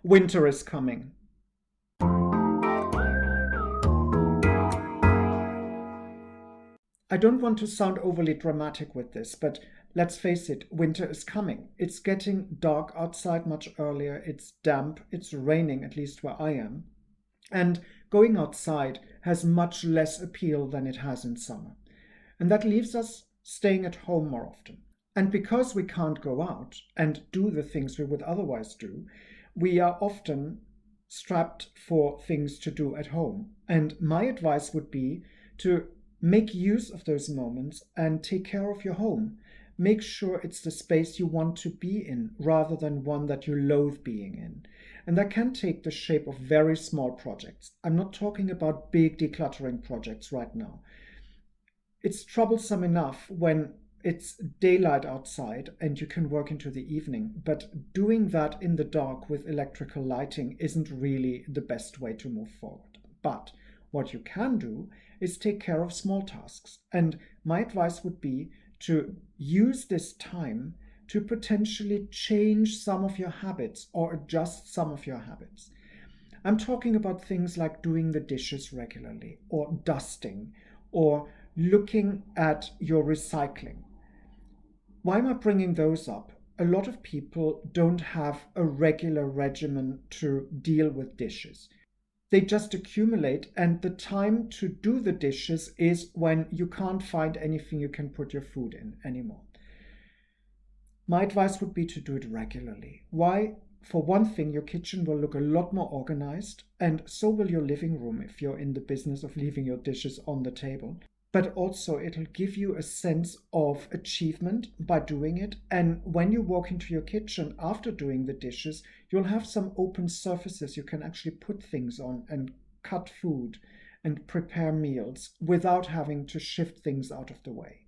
Winter is coming. I don't want to sound overly dramatic with this, but let's face it, winter is coming. It's getting dark outside much earlier, it's damp, it's raining, at least where I am. And going outside has much less appeal than it has in summer. And that leaves us staying at home more often. And because we can't go out and do the things we would otherwise do, we are often strapped for things to do at home. And my advice would be to make use of those moments and take care of your home. Make sure it's the space you want to be in rather than one that you loathe being in. And that can take the shape of very small projects. I'm not talking about big decluttering projects right now. It's troublesome enough when it's daylight outside and you can work into the evening, but doing that in the dark with electrical lighting isn't really the best way to move forward. But what you can do is take care of small tasks. And my advice would be to use this time to potentially change some of your habits or adjust some of your habits. I'm talking about things like doing the dishes regularly, or dusting, or looking at your recycling. Why am I bringing those up? A lot of people don't have a regular regimen to deal with dishes. They just accumulate, and the time to do the dishes is when you can't find anything you can put your food in anymore. My advice would be to do it regularly. Why? For one thing, your kitchen will look a lot more organized, and so will your living room if you're in the business of leaving your dishes on the table. But also it'll give you a sense of achievement by doing it. And when you walk into your kitchen after doing the dishes, you'll have some open surfaces you can actually put things on and cut food and prepare meals without having to shift things out of the way.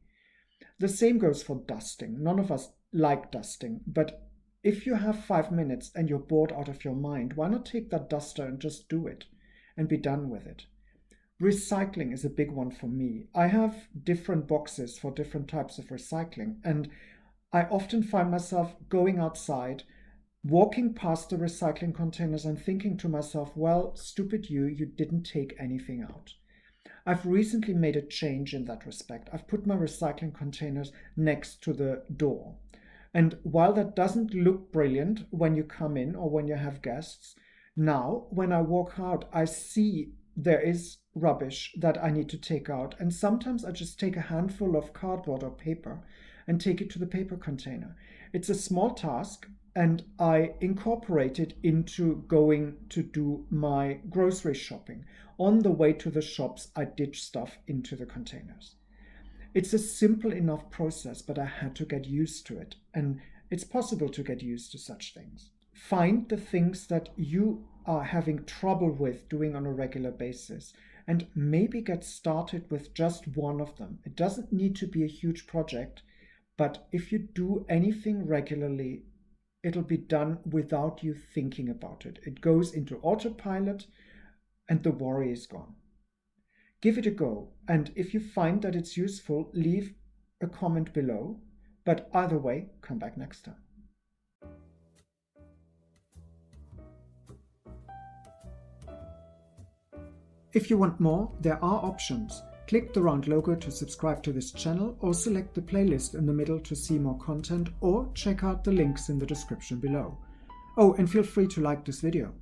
The same goes for dusting. None of us like dusting, but if you have 5 minutes and you're bored out of your mind, why not take that duster and just do it and be done with it? Recycling is a big one for me. I have different boxes for different types of recycling, and I often find myself going outside, walking past the recycling containers and thinking to myself, well, stupid you didn't take anything out. I've recently made a change in that respect. I've put my recycling containers next to the door. And while that doesn't look brilliant when you come in or when you have guests, now when I walk out, I see there is rubbish that I need to take out, and sometimes I just take a handful of cardboard or paper and take it to the paper container. It's a small task, and I incorporate it into going to do my grocery shopping. On the way to the shops, I ditch stuff into the containers. It's a simple enough process, but I had to get used to it, and it's possible to get used to such things. Find the things that you are having trouble with doing on a regular basis, and maybe get started with just one of them. It doesn't need to be a huge project, but if you do anything regularly, it'll be done without you thinking about it. It goes into autopilot and the worry is gone. Give it a go, and if you find that it's useful, leave a comment below. But either way, come back next time. If you want more, there are options. Click the round logo to subscribe to this channel, or select the playlist in the middle to see more content, or check out the links in the description below. Oh, and feel free to like this video.